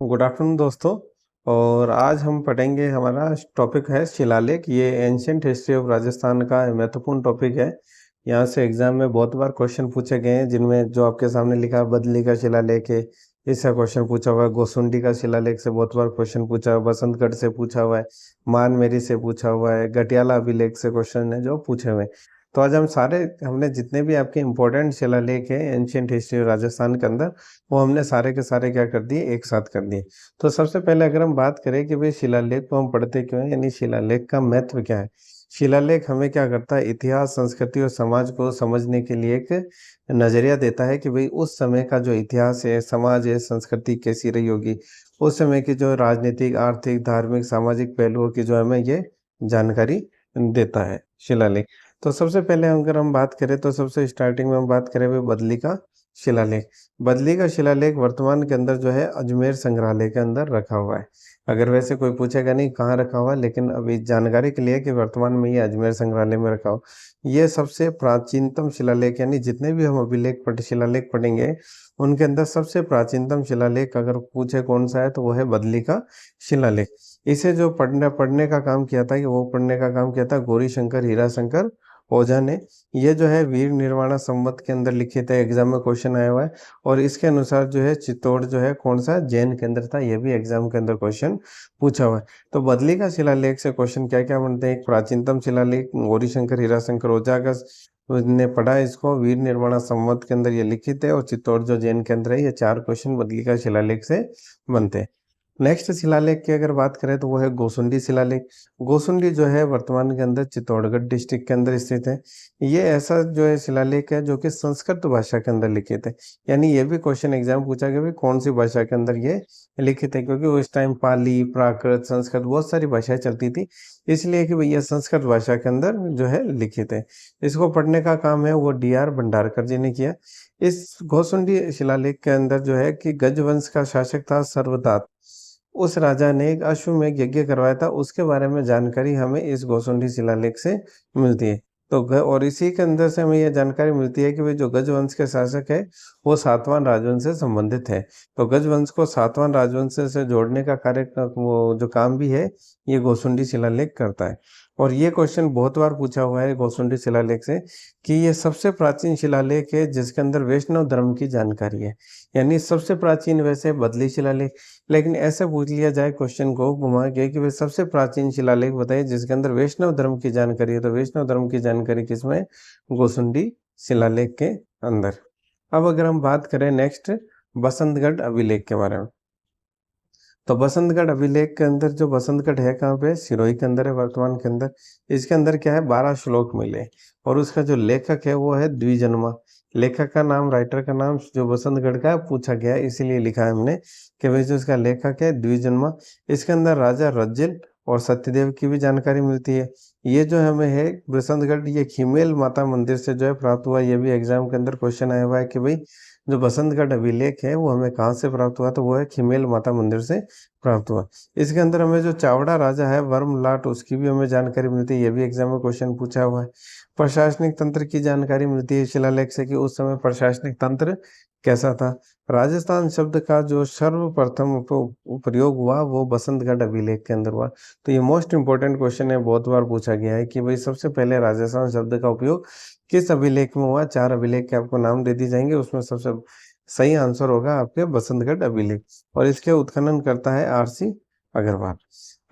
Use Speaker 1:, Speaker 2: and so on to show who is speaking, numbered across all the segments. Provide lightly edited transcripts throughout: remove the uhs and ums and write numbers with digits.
Speaker 1: Good afternoon दोस्तों। और आज हम पढ़ेंगे, हमारा टॉपिक है शिलालेख। ये एंशियंट हिस्ट्री ऑफ राजस्थान का महत्वपूर्ण टॉपिक है। यहाँ से एग्जाम में बहुत बार क्वेश्चन पूछे गए हैं, जिनमें जो आपके सामने लिखा है बदली का शिलालेख है, इसका क्वेश्चन पूछा हुआ है। गोसुंडी का शिलालेख से बहुत बार क्वेश्चन पूछा हुआ है, बसंतगढ़ से पूछा हुआ है, मानमेरी से पूछा हुआ है, गटियाला अभिलेख से क्वेश्चन है जो पूछे हुए हैं। तो आज हमने जितने भी आपके इंपॉर्टेंट शिलालेख है एंशियंट हिस्ट्री ऑफ राजस्थान के अंदर, वो हमने सारे के सारे क्या कर दिए, एक साथ कर दिए। तो सबसे पहले अगर हम बात करें कि भाई शिलालेख को हम पढ़ते क्यों हैं, यानी शिलालेख का महत्व क्या है। शिलालेख हमें क्या करता है, इतिहास, संस्कृति और समाज को समझने के लिए एक नजरिया देता है कि भाई उस समय का जो इतिहास है, समाज है, संस्कृति कैसी रही होगी, उस समय की जो राजनीतिक, आर्थिक, धार्मिक, सामाजिक पहलुओं की जो हमें ये जानकारी देता है शिलालेख। तो सबसे पहले अगर हम बात करें, तो सबसे स्टार्टिंग में हम बात करें भाई बदली का शिलालेख। बदली का शिलालेख वर्तमान के अंदर जो है अजमेर संग्रहालय के अंदर रखा हुआ है। अगर वैसे कोई पूछेगा नहीं कहाँ रखा हुआ है, लेकिन अभी जानकारी के लिए कि वर्तमान में ये अजमेर संग्रहालय में रखा हो। ये सबसे प्राचीनतम शिलालेख, यानी जितने भी हम अभिलेख शिलालेख पढ़ेंगे, उनके अंदर सबसे प्राचीनतम शिलालेख अगर पूछे कौन सा है, तो वो है बदली का शिलालेख। इसे जो पढ़ने पढ़ने का काम किया था, कि वो पढ़ने का काम किया था गौरी शंकर हीरा शंकर ओझा ने। ये जो है वीर निर्वाणा संवत के अंदर लिखित है, एग्जाम में क्वेश्चन आया हुआ है। और इसके अनुसार जो है चित्तौड़ जो है कौन सा जैन केंद्र था, ये भी एग्जाम के अंदर क्वेश्चन पूछा हुआ है। तो बदली का शिलालेख से क्वेश्चन क्या क्या बनते हैं, एक प्राचीनतम शिलालेख गौरीशंकर हीराशंकर ओझा का ने पढ़ा है इसको, वीर निर्वाणा संवत के अंदर ये लिखित है, और चित्तौड़ जो जैन केंद्र है। ये चार क्वेश्चन बदली का शिलालेख से बनते हैं। नेक्स्ट शिलालेख की अगर बात करें, तो वो है गोसुंडी शिलालेख। गोसुंडी जो है वर्तमान के अंदर चित्तौड़गढ़ डिस्ट्रिक्ट के अंदर स्थित है। ये ऐसा जो है शिलालेख है जो कि संस्कृत भाषा के अंदर लिखित है। यानी ये भी क्वेश्चन एग्जाम पूछा गया भी कौन सी भाषा के अंदर ये लिखित है, क्योंकि उस टाइम पाली, प्राकृत, संस्कृत बहुत सारी भाषाएं चलती थी, इसलिए कि भैया संस्कृत भाषा के अंदर जो है लिखित है। इसको पढ़ने का काम है वो डी.आर. भंडारकर जी ने किया। इस गोसुंडी शिलालेख के अंदर जो है कि गजवंश का शासक था सर्वदात, उस राजा ने एक अश्वमेध यज्ञ करवाया था, उसके बारे में जानकारी हमें इस गोसुंडी शिलालेख से मिलती है। और इसी के अंदर से हमें यह जानकारी मिलती है कि भाई जो गजवंश के शासक है, वो सातवां राजवंश से संबंधित है। तो गजवंश को सातवां राजवंश से जोड़ने का कार्य वो जो काम भी है, ये गोसुंडी शिलालेख करता है। और ये क्वेश्चन बहुत बार पूछा हुआ है गोसुंडी शिलालेख से, कि ये सबसे प्राचीन शिलालेख है जिसके अंदर वैष्णव धर्म की जानकारी है। यानी सबसे प्राचीन वैसे बदली शिलालेख, लेकिन ऐसे पूछ लिया जाए क्वेश्चन को घुमा के कि भाई सबसे प्राचीन शिलालेख बताइए जिसके अंदर वैष्णव धर्म की जानकारी है, तो वैष्णव धर्म की जानकारी किसमें, गोसुंडी शिलालेख के अंदर। अब अगर हम बात करें नेक्स्ट बसंतगढ़ अभिलेख के बारे में, तो बसंतगढ़ अभिलेख के अंदर, जो बसंतगढ़ है कहाँ पे, सिरोही के अंदर है वर्तमान के अंदर। इसके अंदर क्या है, 12 श्लोक मिले, और उसका जो लेखक है वो है द्विजन्मा। लेखक का नाम, राइटर का नाम जो बसंतगढ़ का पूछा गया है, इसीलिए लिखा है हमने कि भाई जो इसका लेखक है द्विजन्मा। इसके अंदर राजा रज्जिल और सत्यदेव की भी जानकारी मिलती है। ये जो हमें है बसंतगढ़, ये खीमेल माता मंदिर से जो है प्राप्त हुआ। ये भी एग्जाम के अंदर क्वेश्चन आया हुआ है कि भाई जो बसंतगढ़ अभिलेख है वो हमें कहाँ से प्राप्त हुआ, तो वो है खीमेल माता मंदिर से प्राप्त हुआ। इसके अंदर हमें जो चावड़ा राजा है वर्मलाट, उसकी भी हमें जानकारी मिलती है, ये भी एग्जाम में क्वेश्चन पूछा हुआ है। प्रशासनिक तंत्र की जानकारी मिलती है शिलालेख से कि उस समय प्रशासनिक तंत्र कैसा था। राजस्थान शब्द का जो सर्वप्रथम प्रयोग हुआ वो बसंतगढ़ अभिलेख के अंदर हुआ। तो ये मोस्ट इंपोर्टेंट क्वेश्चन है, बहुत बार पूछा गया है कि भाई सबसे पहले राजस्थान शब्द का उपयोग किस अभिलेख में हुआ। 4 अभिलेख के आपको नाम दे दी जाएंगे, उसमें सबसे सही आंसर होगा आपके बसंतगढ़ अभिलेख, और इसके उत्खनन करता है R.C. अग्रवाल।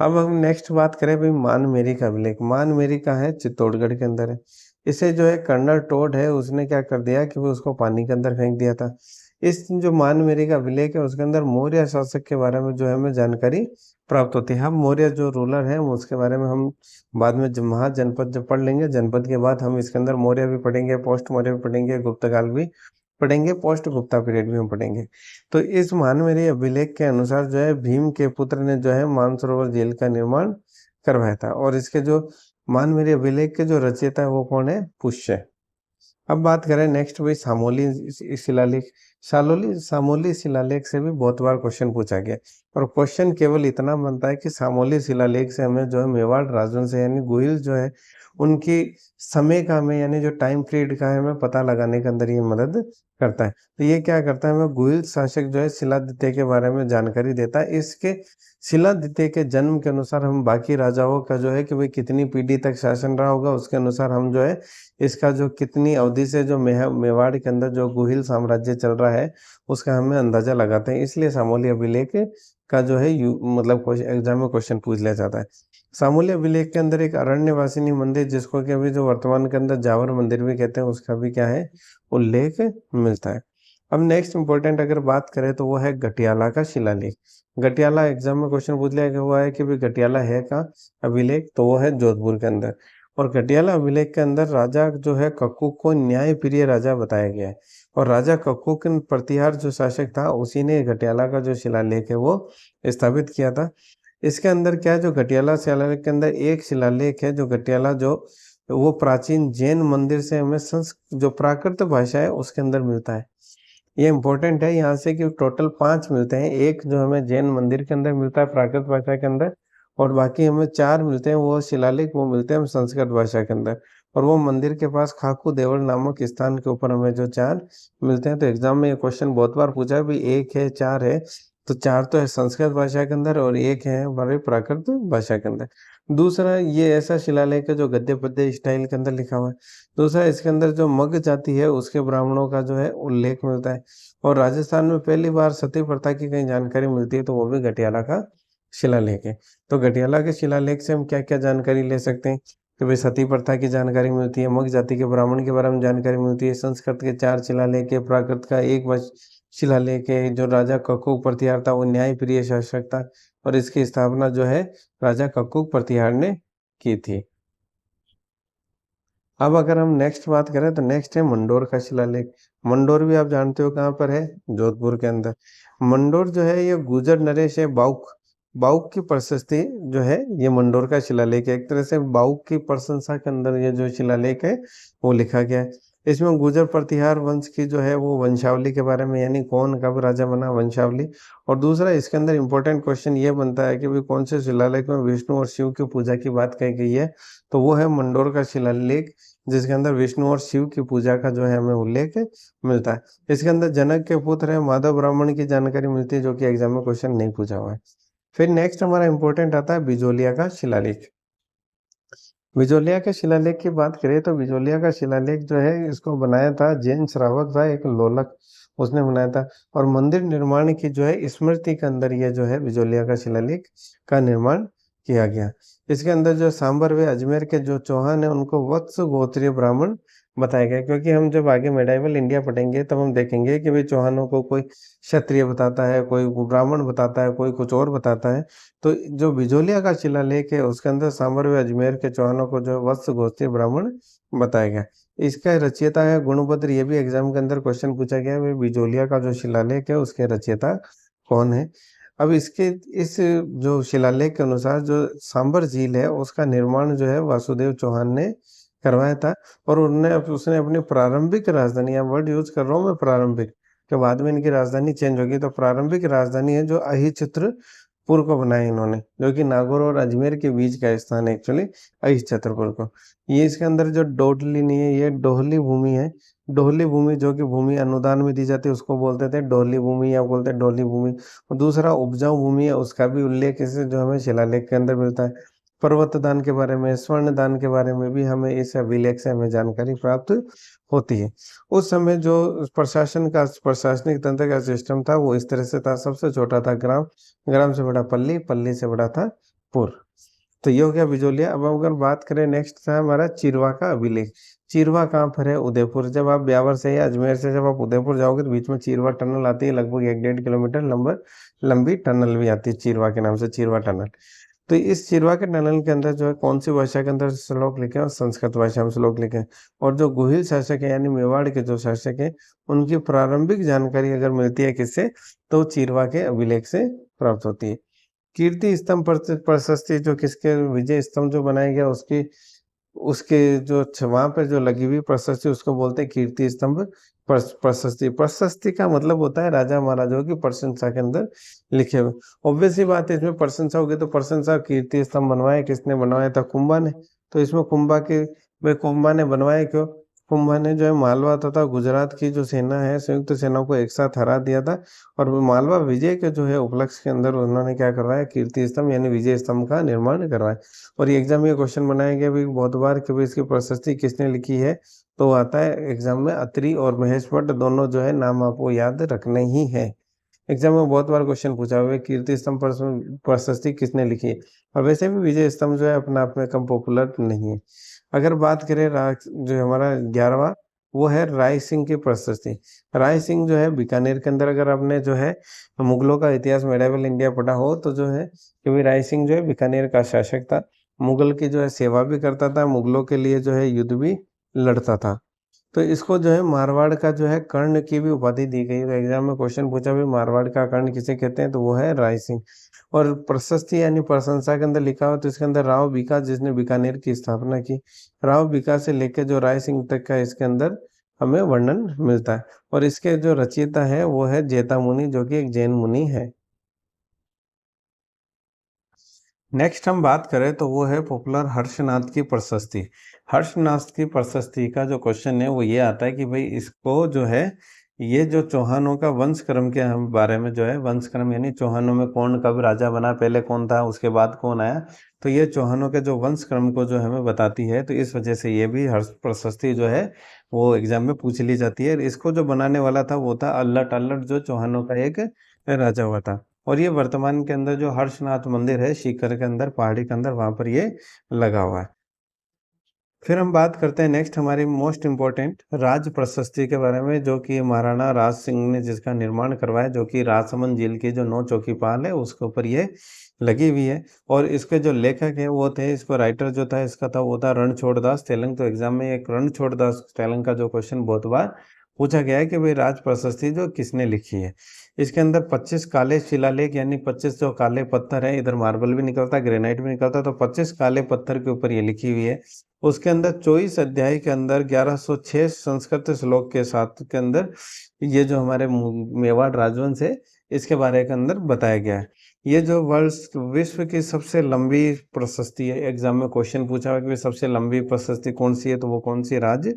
Speaker 1: अब हम नेक्स्ट बात करें भाई मानमेरी का अभिलेख। मानमेरी का है चित्तौड़गढ़ के अंदर है। इसे जो है कर्नल टोड है, उसने क्या कर दिया कि वो उसको पानी के अंदर फेंक दिया था। इस जो मानमेरी का अभिलेख है, उसके अंदर मौर्य शासक के बारे में जो है हमें जानकारी प्राप्त होती है। हम मौर्य जो रूलर है उसके बारे में हम बाद में जब महाजनपद जब पढ़ लेंगे, जनपद के बाद हम इसके अंदर मौर्य भी पढ़ेंगे, पोस्ट मौर्य भी पढ़ेंगे, गुप्त काल भी पढ़ेंगे, पोस्ट गुप्ता पीरियड भी हम पढ़ेंगे। तो इस मानमेरी अभिलेख के अनुसार जो है भीम के पुत्र ने जो है मानसरोवर झील का निर्माण करवाया था। और इसके जो मानमेरी अभिलेख के जो रचयिता है वो कौन है, पुष्य। अब बात करें नेक्स्ट भाई सामोली शिलालेख। सामोली शिलालेख से भी बहुत बार क्वेश्चन पूछा गया, और क्वेश्चन केवल इतना बनता है कि सामोली शिलालेख से हमें जो है मेवाड़ राजवंश से यानी गोहिल जो है उनकी समय का हमें, यानी जो टाइम पीरियड का है, हमें पता लगाने के अंदर ये मदद करता है। तो ये क्या करता है, हमें गुहिल शासक जो है शिलादित्य के बारे में जानकारी देता है। इसके शिलादित्य के जन्म के अनुसार हम बाकी राजाओं का जो है कि भाई कितनी पीढ़ी तक शासन रहा होगा, उसके अनुसार हम जो है इसका जो कितनी अवधि से जो मेवाड़ के अंदर जो गुहिल साम्राज्य चल रहा है उसका हमें अंदाजा लगाते हैं। इसलिए सामोली अभिलेख का जो है मतलब एग्जाम में क्वेश्चन पूछ लिया जाता है। सामोली अभिलेख के अंदर एक अरण्यवासिनी मंदिर, जिसको कि अभी जो वर्तमान के अंदर जावर मंदिर भी कहते हैं, उसका भी क्या है, उल्लेख मिलता है। अब नेक्स्ट इंपॉर्टेंट अगर बात करें तो वो है गटियाला का शिलालेख। गटियाला एग्जाम में क्वेश्चन पूछ लिया हुआ है कि भाई गटियाला है का अभिलेख, तो वो है जोधपुर के अंदर। और गटियाला अभिलेख के अंदर राजा जो है कक्कू को न्यायप्रिय राजा बताया गया है। और राजा कक्कू के प्रतिहार जो शासक था उसी ने गटियाला का जो शिलालेख है वो स्थापित किया था। इसके अंदर क्या है, जो गटियाला शिलालेख के अंदर एक शिलालेख है जो गटियाला जो वो प्राचीन जैन मंदिर से हमें जो प्राकृत भाषा है उसके अंदर मिलता है। ये इंपॉर्टेंट है यहाँ से कि टोटल 5 मिलते हैं। एक जो हमें जैन मंदिर के अंदर मिलता है प्राकृत भाषा के अंदर, और बाकी हमें 4 मिलते हैं वो शिलालेख वो मिलते हैं संस्कृत भाषा के अंदर। और वो मंदिर के पास खाकू देवल नामक स्थान के ऊपर हमें जो 4 मिलते हैं। तो एग्जाम में ये क्वेश्चन बहुत बार पूछा है, भाई एक है 4 है, तो 4 तो है संस्कृत भाषा के अंदर और एक है हमारे प्राकृत भाषा के अंदर। दूसरा, ये ऐसा शिलालेख है जो गद्य पद्य स्टाइल के अंदर लिखा हुआ है। दूसरा, इसके अंदर जो मग जाति है उसके ब्राह्मणों का जो है उल्लेख मिलता है। और राजस्थान में पहली बार सती प्रथा की कहीं जानकारी मिलती है, तो वो भी गटियाला का शिलालेख है। तो गटियाला के शिलालेख से हम क्या क्या जानकारी ले सकते हैं कि भाई सती प्रथा की जानकारी मिलती है, मग जाति के ब्राह्मण के बारे में जानकारी मिलती है, संस्कृत के 4 शिलालेख है, प्राकृत का एक शिलालेख है, जो राजा कक्कू प्रतिहार था वो न्यायप्रिय शासक था, और इसकी स्थापना जो है राजा कक्कू प्रतिहार ने की थी। अब अगर हम नेक्स्ट बात करें तो नेक्स्ट है मंडोर का शिलालेख। मंडोर भी आप जानते हो कहाँ पर है, जोधपुर के अंदर। मंडोर जो है ये गुर्जर नरेश है बाउक बाउक की प्रशस्ति जो है ये मंडोर का शिलालेख है। एक तरह से बाउक की प्रशंसा के अंदर ये जो शिलालेख है वो लिखा गया है। इसमें गुर्जर प्रतिहार वंश की जो है वो वंशावली के बारे में, यानी कौन कब राजा बना, वंशावली। और दूसरा, इसके अंदर इंपॉर्टेंट क्वेश्चन ये बनता है कि भाई कौन से शिलालेख में विष्णु और शिव की पूजा की बात कही गई है, तो वो है मंडोर का शिलालेख, जिसके अंदर विष्णु और शिव की पूजा का जो है हमें उल्लेख मिलता है। इसके अंदर जनक के पुत्र है माधव ब्राह्मण की जानकारी मिलती है, जो कि एग्जाम में क्वेश्चन नहीं पूछा हुआ है। फिर नेक्स्ट हमारा इंपॉर्टेंट आता है बिजोलिया का शिलालेख। बिजोलिया के शिलालेख की बात करें तो बिजोलिया का शिलालेख जो है इसको बनाया था जैन श्रावक था एक लोलक, उसने बनाया था। और मंदिर निर्माण की जो है स्मृति के अंदर ये जो है बिजोलिया का शिलालेख का निर्माण किया गया। इसके अंदर जो सांबर व अजमेर के जो चौहान है उनको वत्स गोत्रीय ब्राह्मण बताया गया, क्योंकि हम जब आगे मेडाइवल इंडिया पढ़ेंगे तब हम देखेंगे कि भाई चौहानों को कोई क्षत्रिय बताता है, कोई ब्राह्मण बताता है, कोई कुछ और बताता है। तो जो बिजोलिया का शिलालेख है उसके अंदर सांबर व अजमेर के चौहानों को जो वत्स गोत्रीय ब्राह्मण बताया गया। इसका रचयिता है गुणभद्र, ये भी एग्जाम के अंदर क्वेश्चन पूछा गया है, बिजोलिया का जो शिलालेख है उसके रचयिता कौन है। अब इसके इस जो शिलालेख के अनुसार जो सांबर झील है उसका निर्माण जो है वासुदेव चौहान ने करवाया था। और उसने अपनी प्रारंभिक राजधानी, यहाँ वर्ड यूज कर रहा हूँ मैं प्रारंभिक, के बाद में इनकी राजधानी चेंज होगी, तो प्रारंभिक राजधानी है जो अहिच्छत्रपुर को बनाया इन्होंने, जो कि नागौर और अजमेर के बीच का स्थान है एक्चुअली अहिच्छत्रपुर को। ये इसके अंदर जो डोडली नहीं है, ये डोहली भूमि है। डोहली भूमि जो कि भूमि अनुदान में दी जाती है उसको बोलते थे डोहली भूमि या बोलते हैं डोहली भूमि। और दूसरा उपजाऊ भूमि है, उसका भी उल्लेख इसे जो हमें शिलालेख के अंदर मिलता है। पर्वत दान के बारे में, स्वर्ण दान के बारे में भी हमें इस अभिलेख से हमें जानकारी प्राप्त होती है। उस समय जो प्रशासनिक तंत्र का सिस्टम था वो इस तरह से था, सबसे छोटा था ग्राम, ग्राम से बड़ा पल्ली, पल्ली से बड़ा था पुर। तो ये हो गया बिजोलिया। अब अगर बात करें नेक्स्ट था हमारा चिरवा का अभिलेख। चिरवा कहाँ पर है, उदयपुर। जब आप ब्यावर से या अजमेर से जब आप उदयपुर जाओगे तो बीच में चिरवा टनल आती है, लगभग 1-1.5 किलोमीटर लंबी टनल भी आती है चिरवा के नाम से, चिरवा टनल। तो इस चिरवा के टनल के अंदर जो है कौन सी भाषा के अंदर श्लोक लिखे हैं, संस्कृत भाषा में श्लोक लिखे हैं। और जो गुहिल शासक है यानी मेवाड़ के जो शासक है उनकी प्रारंभिक जानकारी अगर मिलती है किससे, तो चिरवा के अभिलेख से प्राप्त होती है। कीर्ति स्तंभ प्रशस्ति जो किसके, विजय स्तंभ जो बनाया गया उसकी उसके जो वहां पर जो लगी हुई प्रशस्ति उसको बोलते हैं कीर्ति स्तंभ प्रशस्ति। प्रशस्ति का मतलब होता है राजा महाराजाओं की प्रशंसा के अंदर लिखे हुए। ऑब्वियस ही बात है, इसमें प्रशंसा होगी तो प्रशंसा, कीर्ति स्तंभ बनवाया किसने, बनवाया था कुंभा ने। तो इसमें कुंभा के, वे कुंभा ने बनवाया क्यों, कुंभा ने जो है मालवा तथा गुजरात की जो सेना है संयुक्त सेनाओं को एक साथ हरा दिया था। और वो मालवा विजय के जो है उपलक्ष्य के अंदर उन्होंने क्या करवाया, कीर्ति स्तंभ यानी विजय स्तंभ का निर्माण करवाया। और ये एग्जाम में क्वेश्चन बनाया गया भी बहुत बार कि भाई इसकी प्रशस्ति किसने लिखी है, तो आता है एग्जाम में अत्रि और महेश भट्ट, दोनों जो है नाम आपको याद रखने ही है। एग्जाम में बहुत बार क्वेश्चन पूछा हुआ है कीर्ति स्तंभ प्रशस्ति किसने लिखी है। और वैसे भी विजय स्तंभ जो है अपने आप में कम पॉपुलर नहीं है। अगर बात करें जो हमारा 11वां, वो है राय सिंह की प्रशस्ति। राय सिंह जो है बीकानेर के अंदर, अगर आपने जो है मुगलों का इतिहास मेडावल इंडिया पढ़ा हो तो जो है कि भाई राय सिंह जो है बीकानेर का शासक था, मुगल की जो है सेवा भी करता था, मुगलों के लिए जो है युद्ध भी लड़ता था। तो इसको जो है मारवाड़ का जो है कर्ण की भी उपाधि दी गई। तो एग्जाम में क्वेश्चन पूछा भी मारवाड़ का कर्ण किसे कहते हैं, तो वो है राय सिंह। और प्रशस्ति यानी प्रशंसा के अंदर लिखा हो तो इसके अंदर राव बीका जिसने बीकानेर की स्थापना की, राव बीका से लेकर जो राय सिंह तक का इसके अंदर हमें वर्णन मिलता है। और इसके जो रचयिता है वो है जेता मुनि, जो कि एक जैन मुनि है। नेक्स्ट हम बात करें तो वो है पॉपुलर हर्षनाथ की प्रशस्ति। हर्षनाथ की प्रशस्ति का जो क्वेश्चन है वो ये आता है कि भाई इसको जो है, ये जो चौहानों का वंश क्रम के हम बारे में जो है, वंश क्रम यानी चौहानों में कौन कब राजा बना, पहले कौन था उसके बाद कौन आया, तो ये चौहानों के जो वंश क्रम को जो हमें बताती है। तो इस वजह से ये भी हर्ष प्रशस्ति जो है वो एग्जाम में पूछ ली जाती है। इसको जो बनाने वाला था वो था अल्लट। अल्लट जो चौहानों का एक राजा हुआ था। और ये वर्तमान के अंदर जो हर्षनाथ मंदिर है सीकर के अंदर, पहाड़ी के अंदर, वहां पर ये लगा हुआ है। फिर हम बात करते हैं नेक्स्ट हमारी मोस्ट इम्पोर्टेंट राज प्रशस्ति के बारे में, जो कि महाराणा राज सिंह ने जिसका निर्माण करवाया, जो कि राजसमंद झील की जो 9 चौकीपाल है उसके ऊपर ये लगी हुई है। और इसके जो लेखक है वो थे, इसको राइटर जो था इसका था वो था रणछोड़ दास तेलंग। तो एग्जाम में एक रणछोड़ दास तेलंग का जो क्वेश्चन बहुत बार पूछा गया है कि भाई राज प्रशस्ति जो किसने लिखी है। इसके अंदर 25 काले शिलालेख यानी 25 जो काले पत्थर है, इधर मार्बल भी निकलता है, ग्रेनाइट भी निकलता है, तो 25 काले पत्थर के ऊपर ये लिखी हुई है। उसके अंदर 24 अध्याय के अंदर 1106 संस्कृत श्लोक के साथ के अंदर ये जो हमारे मेवाड़ राजवंश है इसके बारे के अंदर बताया गया है। ये जो वर्ल्ड विश्व की सबसे लंबी प्रशस्ति है, एग्जाम में क्वेश्चन पूछा हुआ कि सबसे लंबी प्रशस्ति कौन सी है, तो वो कौन सी, राज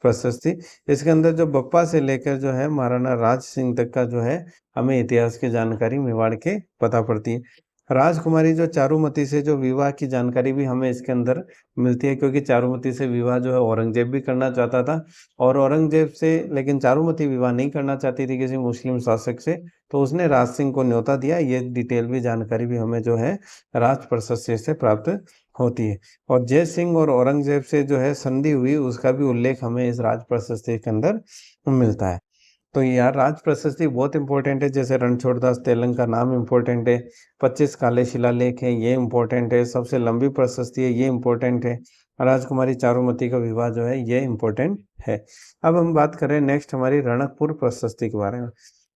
Speaker 1: प्रशस्ति। इसके अंदर जो बप्पा से लेकर जो है महाराणा राज सिंह तक का जो है हमें इतिहास की जानकारी मेवाड़ के पता पड़ती है। राजकुमारी जो चारुमती से जो विवाह की जानकारी भी हमें इसके अंदर मिलती है, क्योंकि चारुमती से विवाह जो है औरंगजेब भी करना चाहता था। और औरंगजेब से लेकिन चारुमती विवाह नहीं करना चाहती थी किसी मुस्लिम शासक से, तो उसने राज सिंह को न्योता दिया। ये डिटेल भी जानकारी भी हमें जो है राज प्रशस्ति से प्राप्त होती है। और जय सिंह और औरंगजेब से जो है संधि हुई उसका भी उल्लेख हमें इस राज प्रशस्ति के अंदर मिलता है। तो यार राज प्रशस्ति बहुत इंपॉर्टेंट है, जैसे रणछोड़ दास तेलंग का नाम इंपॉर्टेंट है, 25 काले शिलालेख है ये इंपॉर्टेंट है, सबसे लंबी प्रशस्ति है ये इंपॉर्टेंट है, राजकुमारी चारुमती का विवाह जो है ये इंपॉर्टेंट है। अब हम बात करें नेक्स्ट हमारी रणकपुर प्रशस्ति के बारे में।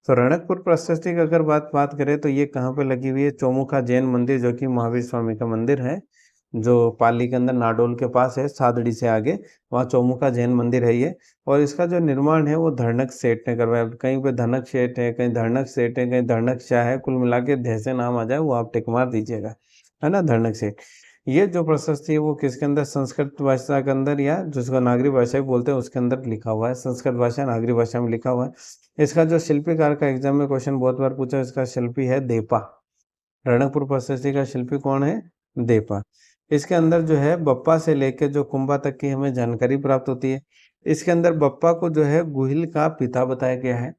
Speaker 1: तो रणकपुर प्रशस्ति की अगर बात करें तो ये कहाँ पे लगी हुई है, चौमुखा जैन मंदिर, जो कि महावीर स्वामी का मंदिर है, जो पाली के अंदर नाडोल के पास है, सादड़ी से आगे, वहाँ चौमुखा जैन मंदिर है ये। और इसका जो निर्माण है वो धर्णक सेठ ने करवाया। कहीं पे धनक सेठ है, कहीं धर्णक सेठ है, कहीं धर्णक शाह है, कुल मिला के जैसे नाम आ जाए वो आप टिक मार दीजिएगा, है ना, धर्णक सेठ। ये जो प्रशस्ति है वो किसके अंदर, संस्कृत भाषा के अंदर, या जिसको नागरी भाषा भी बोलते हैं उसके अंदर लिखा हुआ है, संस्कृत भाषा नागरी भाषा में लिखा हुआ है। इसका जो शिल्पीकार का एग्जाम में क्वेश्चन बहुत बार पूछा, इसका शिल्पी है देपा। रणकपुर प्रशस्ति का शिल्पी कौन है, देपा। इसके अंदर जो है बप्पा से लेकर जो कुंभा तक की हमें जानकारी प्राप्त होती है। इसके अंदर बप्पा को जो है गुहिल का पिता बताया गया है,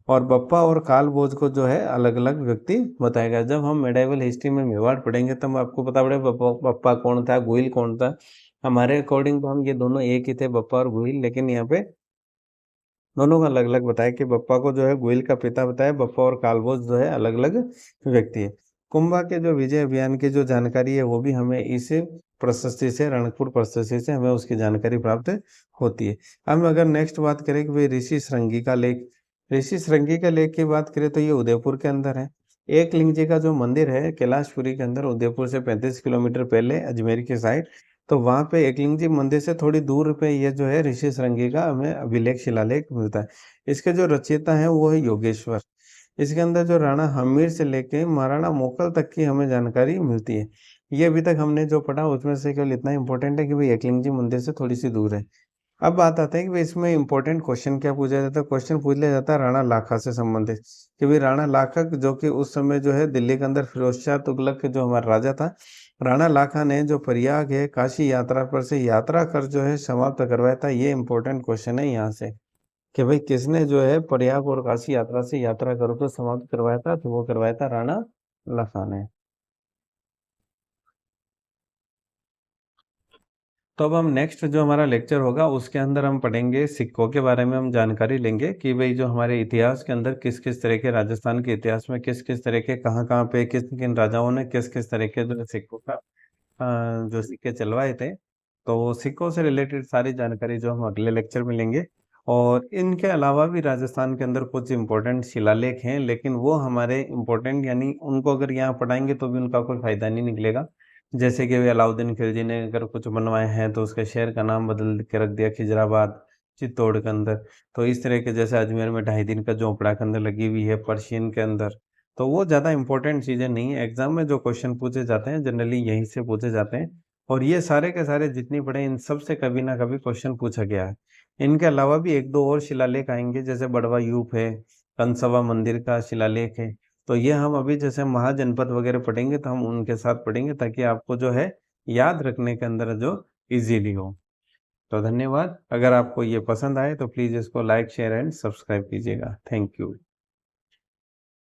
Speaker 1: और बप्पा और काल भोज को जो है अलग अलग व्यक्ति बताया गया। जब हम मेडाइवल हिस्ट्री में मेवाड़ पढ़ेंगे तब आपको पता पड़ेगा बप्पा कौन था, गुहिल कौन था। हमारे अकॉर्डिंग तो हम ये दोनों एक ही थे, बप्पा और गुहिल, लेकिन यहाँ पे दोनों का अलग अलग बताया कि बप्पा को जो है गुहिल का पिता बताया, बप्पा और कालभोज जो है अलग अलग व्यक्ति है। कुंभा के जो विजय अभियान की जो जानकारी है वो भी हमें इस प्रशस्ति से, रणकपुर प्रशस्ति से हमें उसकी जानकारी प्राप्त होती है। हम अगर नेक्स्ट बात करें कि भाई ऋषि श्रृंगी का लेख, ऋषि श्रृंगी का लेख की बात करें तो ये उदयपुर के अंदर है। एक लिंग जी का जो मंदिर है कैलाशपुरी के अंदर, उदयपुर से 35 किलोमीटर पहले अजमेर के साइड, तो वहाँ पे एकलिंग जी मंदिर से थोड़ी दूर पे ये जो है ऋषि श्रृंगी का हमें अभिलेख शिलालेख मिलता है। इसके जो रचयिता है वो है योगेश्वर। इसके अंदर जो राणा हमीर से लेके महाराणा मोकल तक की हमें जानकारी मिलती है। ये अभी तक हमने जो पढ़ा उसमें से केवल इतना इंपॉर्टेंट है कि भाई एकलिंग जी मंदिर से थोड़ी सी दूर है। अब बात आते हैं कि भाई इसमें इंपॉर्टेंट क्वेश्चन क्या पूछा जाता है। क्वेश्चन पूछ लिया जाता है राणा लाखा से संबंधित, कि भाई राणा लाखा जो कि उस समय जो है दिल्ली के अंदर फिरोज शाह तुगलक के जो हमारा राजा था, राणा लाखा ने जो प्रयाग है काशी यात्रा पर से यात्रा कर जो है समाप्त करवाया था। ये इंपॉर्टेंट क्वेश्चन है यहाँ से, कि भाई किसने जो है प्रयाग और काशी यात्रा से यात्रा करो तो समाप्त करवाया था, तो वो करवाया था राणा लाखा ने। तो अब हम नेक्स्ट जो हमारा लेक्चर होगा उसके अंदर हम पढ़ेंगे सिक्कों के बारे में, हम जानकारी लेंगे कि भाई जो हमारे इतिहास के अंदर किस किस तरह के, राजस्थान के इतिहास में किस किस तरह के, कहाँ कहाँ पे किस किन राजाओं ने किस किस तरह के जो सिक्कों का जो सिक्के चलवाए थे। तो सिक्कों से रिलेटेड सारी जानकारी जो हम अगले लेक्चर में लेंगे। और इनके अलावा भी राजस्थान के अंदर कुछ इंपॉर्टेंट शिलालेख हैं, लेकिन वो हमारे इंपॉर्टेंट यानी उनको अगर यहाँ पढ़ाएंगे तो भी उनका कोई फायदा नहीं निकलेगा। जैसे कि वे अलाउद्दीन खिलजी ने अगर कुछ बनवाए हैं तो उसके शहर का नाम बदल के रख दिया खिजराबाद चित्तौड़ के अंदर। तो इस तरह के जैसे अजमेर में 2.5 दिन का झोपड़ा के अंदर लगी हुई है पर्शियन के अंदर। तो वो ज़्यादा इंपॉर्टेंट चीज़ें नहीं है, एग्जाम में जो क्वेश्चन पूछे जाते हैं जनरली यहीं से पूछे जाते हैं। और ये सारे के सारे जितनी पढ़े इन सब से कभी ना कभी क्वेश्चन पूछा गया है। इनके अलावा भी एक दो और शिलालेख आएंगे, जैसे बड़वा यूप है, कंसवा मंदिर का शिलालेख है। तो ये हम अभी जैसे महाजनपद वगैरह पढ़ेंगे तो हम उनके साथ पढ़ेंगे, ताकि आपको जो है याद रखने के अंदर जो इजीली हो। तो धन्यवाद। अगर आपको ये पसंद आए तो प्लीज़ इसको लाइक शेयर एंड सब्सक्राइब कीजिएगा। Thank you.